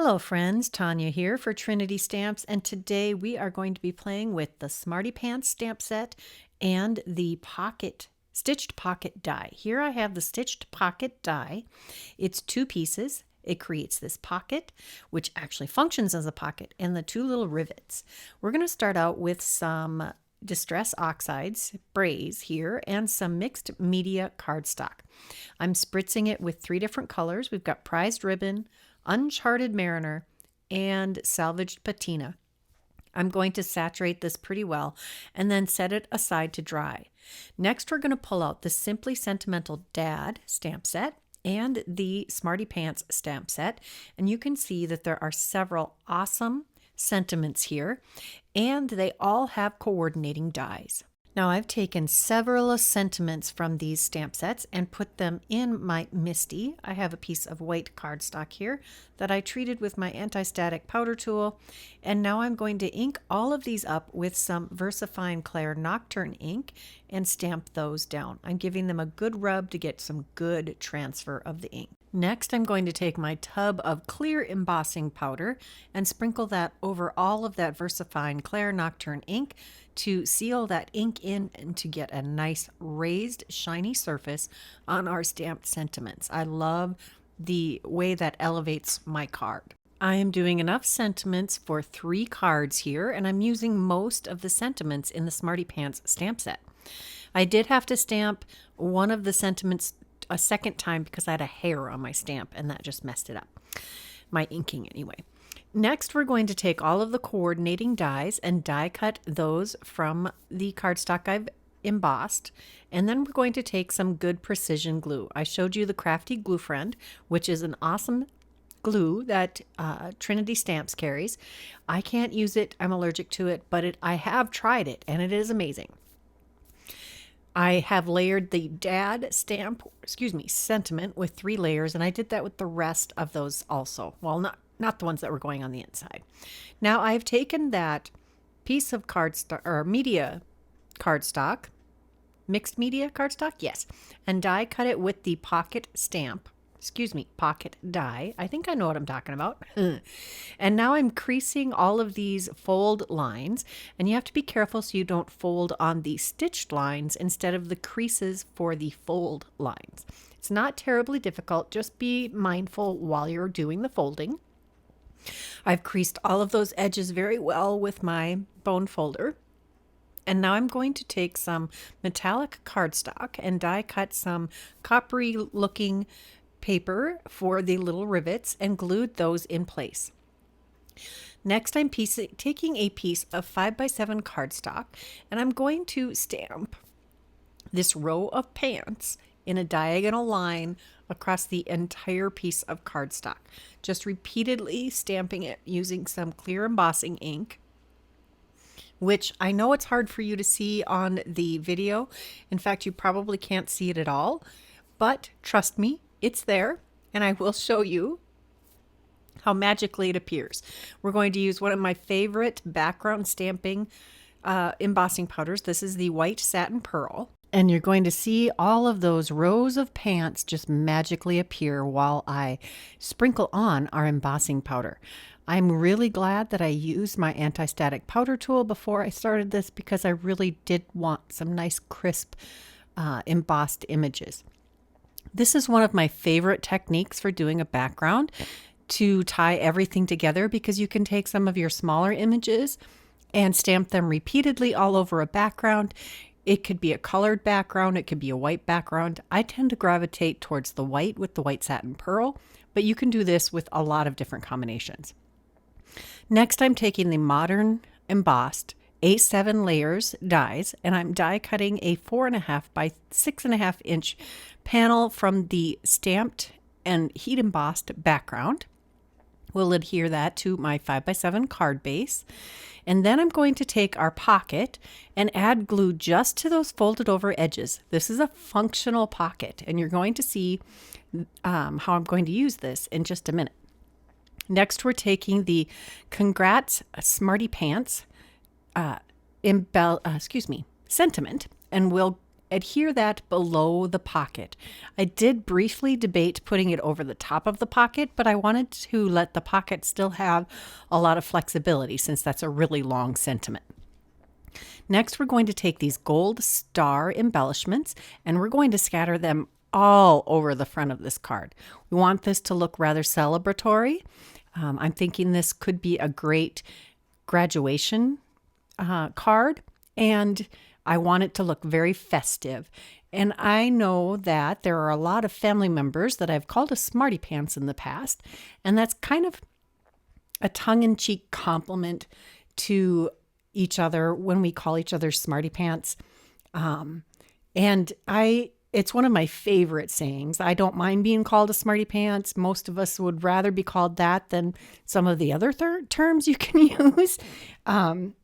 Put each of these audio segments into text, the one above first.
Hello friends, Tanya here for Trinity Stamps, and today we are going to be playing with the Smarty Pants stamp set and the stitched pocket die. Here I have the stitched pocket die. It's 2 pieces. It creates this pocket, which actually functions as a pocket, and the 2 little rivets. We're going to start out with some Distress Oxide sprays here and some mixed media cardstock. I'm spritzing it with 3 different colors. We've got Prized Ribbon, Uncharted Mariner, and Salvaged Patina. I'm going to saturate this pretty well and then set it aside to dry. Next, we're going to pull out the Simply Sentimental Dad stamp set and the Smarty Pants stamp set, and you can see that there are several awesome sentiments here, and they all have coordinating dies. Now I've taken several sentiments from these stamp sets and put them in my Misty. I have a piece of white cardstock here that I treated with my anti-static powder tool, and now I'm going to ink all of these up with some VersaFine Clair Nocturne ink and stamp those down. I'm giving them a good rub to get some good transfer of the ink. Next, I'm going to take my tub of clear embossing powder and sprinkle that over all of that VersaFine Clair Nocturne ink to seal that ink in and to get a nice raised shiny surface on our stamped sentiments. I love the way that elevates my card. I am doing enough sentiments for 3 cards here, and I'm using most of the sentiments in the Smarty Pants stamp set. I did have to stamp one of the sentiments a second time because I had a hair on my stamp and that just messed it up. My inking anyway. Next, we're going to take all of the coordinating dies and die cut those from the cardstock I've embossed, and then we're going to take some good precision glue. I showed you the Crafty Gluefriend, which is an awesome glue that Trinity Stamps carries. I can't use it, I'm allergic to it, but I have tried it and it is amazing. I have layered the Dad sentiment with 3 layers, and I did that with the rest of those also. Well, not the ones that were going on the inside. Now I've taken that piece of cardstock or media cardstock, mixed media cardstock, yes, and die cut it with the pocket pocket die. I think I know what I'm talking about. And now I'm creasing all of these fold lines, and you have to be careful so you don't fold on the stitched lines instead of the creases for the fold lines. It's not terribly difficult, just be mindful while you're doing the folding. I've creased all of those edges very well with my bone folder. And now I'm going to take some metallic cardstock and die cut some coppery looking paper for the little rivets and glued those in place. Next, I'm taking a piece of 5x7 cardstock, and I'm going to stamp this row of pants in a diagonal line across the entire piece of cardstock, just repeatedly stamping it using some clear embossing ink, which I know it's hard for you to see on the video. In fact, you probably can't see it at all, but trust me, it's there, and I will show you how magically it appears. We're going to use one of my favorite background stamping embossing powders. This is the White Satin Pearl, and you're going to see all of those rows of pants just magically appear while I sprinkle on our embossing powder. I'm really glad that I used my anti-static powder tool before I started this because I really did want some nice crisp embossed images. This is one of my favorite techniques for doing a background to tie everything together, because you can take some of your smaller images and stamp them repeatedly all over a background. It could be a colored background, it could be a white background. I tend to gravitate towards the white with the White Satin Pearl, but you can do this with a lot of different combinations. Next, I'm taking the Modern Embossed A7 layers dies, and I'm die cutting a 4.5 by 6.5 inch panel from the stamped and heat embossed background. We'll adhere that to my 5x7 card base. And then I'm going to take our pocket and add glue just to those folded over edges. This is a functional pocket, and you're going to see how I'm going to use this in just a minute. Next, we're taking the Congrats Smarty Pants sentiment, and we'll adhere that below the pocket. I did briefly debate putting it over the top of the pocket, but I wanted to let the pocket still have a lot of flexibility since that's a really long sentiment. Next, we're going to take these gold star embellishments and we're going to scatter them all over the front of this card. We want this to look rather celebratory. I'm thinking this could be a great graduation card, and I want it to look very festive. And I know that there are a lot of family members that I've called a Smarty Pants in the past, and that's kind of a tongue-in-cheek compliment to each other when we call each other Smarty Pants. It's one of my favorite sayings. I don't mind being called a Smarty Pants. Most of us would rather be called that than some of the other terms you can use. And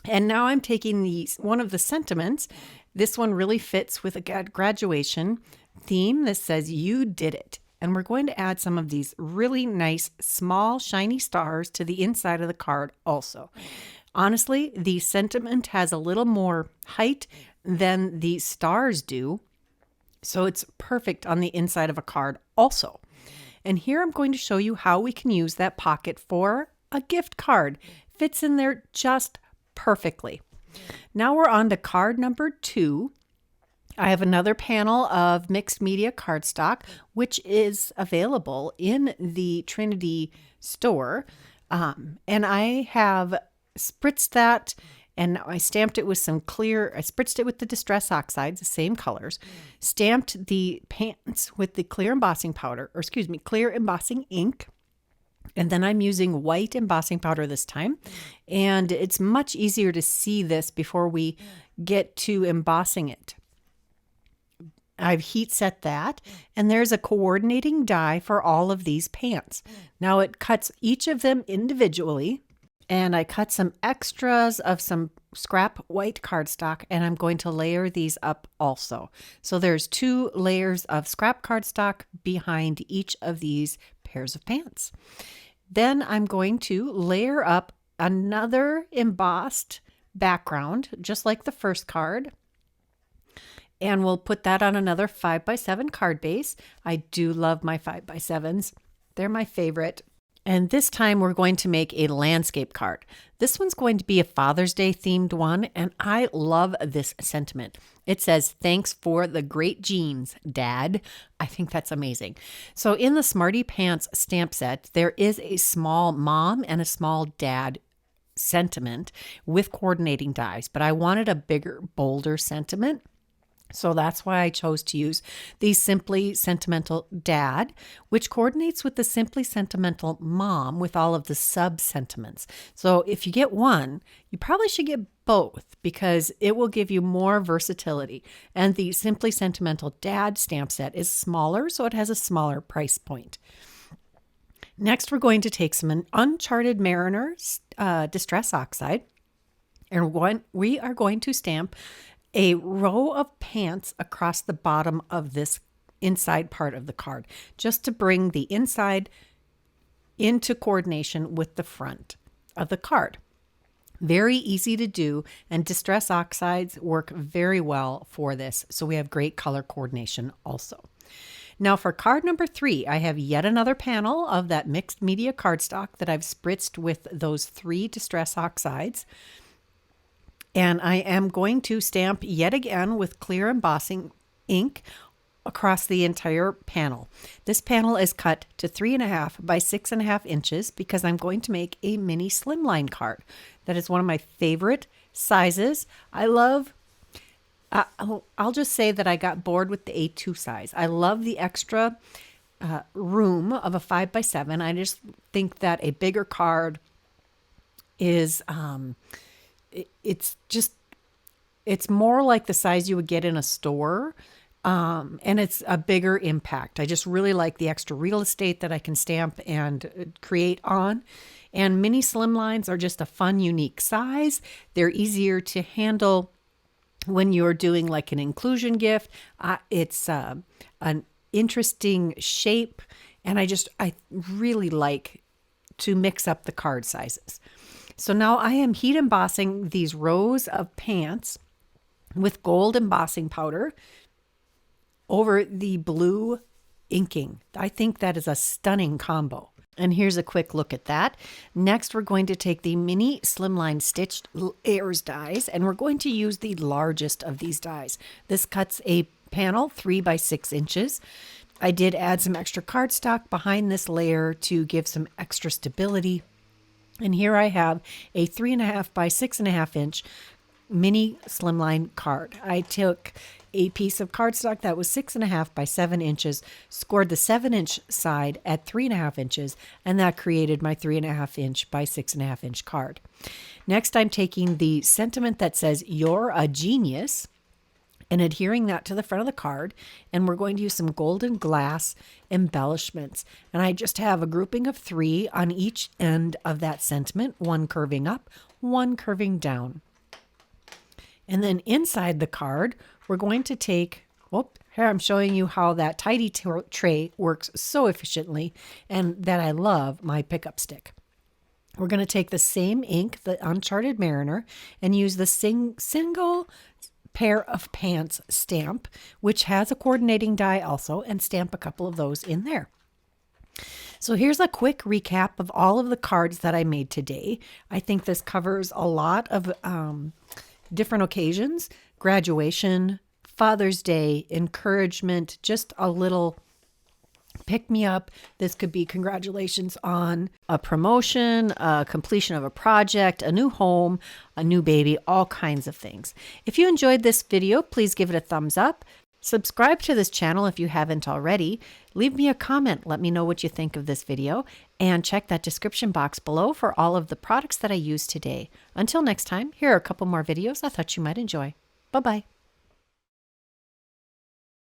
now I'm taking one of the sentiments. This one really fits with a graduation theme that says, "You did it." And we're going to add some of these really nice, small, shiny stars to the inside of the card also. Honestly, the sentiment has a little more height than the stars do, so it's perfect on the inside of a card also. And here I'm going to show you how we can use that pocket for a gift card. Fits in there just perfectly. Now we're on to card number 2. I have another panel of mixed media cardstock, which is available in the Trinity store. And I have spritzed that, and I stamped it with some clear, I spritzed it with the Distress Oxides, the same colors, stamped the pants with the clear embossing powder, or excuse me, clear embossing ink. And then I'm using white embossing powder this time. And it's much easier to see this before we get to embossing it. I've heat set that, and there's a coordinating die for all of these pants. Now it cuts each of them individually, and I cut some extras of some scrap white cardstock, and I'm going to layer these up also. So there's 2 layers of scrap cardstock behind each of these pairs of pants. Then I'm going to layer up another embossed background, just like the first card. And we'll put that on another 5x7 card base. I do love my 5x7s. They're my favorite. And this time we're going to make a landscape card. This one's going to be a Father's Day themed one, and I love this sentiment. It says, "Thanks for the great jeans, Dad." I think that's amazing. So in the Smarty Pants stamp set, there is a small mom and a small dad sentiment with coordinating dies, but I wanted a bigger, bolder sentiment. So that's why I chose to use the Simply Sentimental Dad, which coordinates with the Simply Sentimental Mom with all of the sub-sentiments. So if you get one, you probably should get both because it will give you more versatility. And the Simply Sentimental Dad stamp set is smaller, so it has a smaller price point. Next, we're going to take some Uncharted Mariner Distress Oxide, and we are going to stamp a row of pants across the bottom of this inside part of the card, just to bring the inside into coordination with the front of the card. Very easy to do, and Distress Oxides work very well for this, so we have great color coordination also. Now for card number 3, I have yet another panel of that mixed media cardstock that I've spritzed with those 3 Distress Oxides. And I am going to stamp yet again with clear embossing ink across the entire panel. This panel is cut to 3.5 by 6.5 inches because I'm going to make a mini slimline card. That is one of my favorite sizes. I love, I'll just say that I got bored with the A2 size. I love the extra room of a 5x7. I just think that a bigger card is... it's more like the size you would get in a store, and it's a bigger impact. I just really like the extra real estate that I can stamp and create on. And mini slimlines are just a fun, unique size. They're easier to handle when you're doing like an inclusion gift. It's an interesting shape, and I really like to mix up the card sizes. So now I am heat embossing these rows of pants with gold embossing powder over the blue inking. I think that is a stunning combo. And here's a quick look at that. Next, we're going to take the mini Slimline stitched layers dies, and we're going to use the largest of these dies. This cuts a panel 3 by 6 inches. I did add some extra cardstock behind this layer to give some extra stability. And here I have a 3.5 by 6.5 inch mini Slimline card. I took a piece of cardstock that was 6.5 by 7 inches, scored the 7-inch side at 3.5 inches, and that created my 3.5 inch by 6.5 inch card. Next, I'm taking the sentiment that says "You're a genius" and adhering that to the front of the card, and we're going to use some golden glass embellishments. And I just have a grouping of 3 on each end of that sentiment, one curving up, one curving down. And then inside the card, we're going to take, here I'm showing you how that tidy tray works so efficiently and that I love my pickup stick. We're going to take the same ink, the Uncharted Mariner, and use the single pair of pants stamp, which has a coordinating die also, and stamp a couple of those in there. So here's a quick recap of all of the cards that I made today. I think this covers a lot of different occasions: graduation, Father's Day, encouragement, just a little pick me up. This could be congratulations on a promotion, a completion of a project, a new home, a new baby, all kinds of things. If you enjoyed this video, please give it a thumbs up. Subscribe to this channel if you haven't already. Leave me a comment. Let me know what you think of this video. And check that description box below for all of the products that I used today. Until next time, here are a couple more videos I thought you might enjoy. Bye-bye.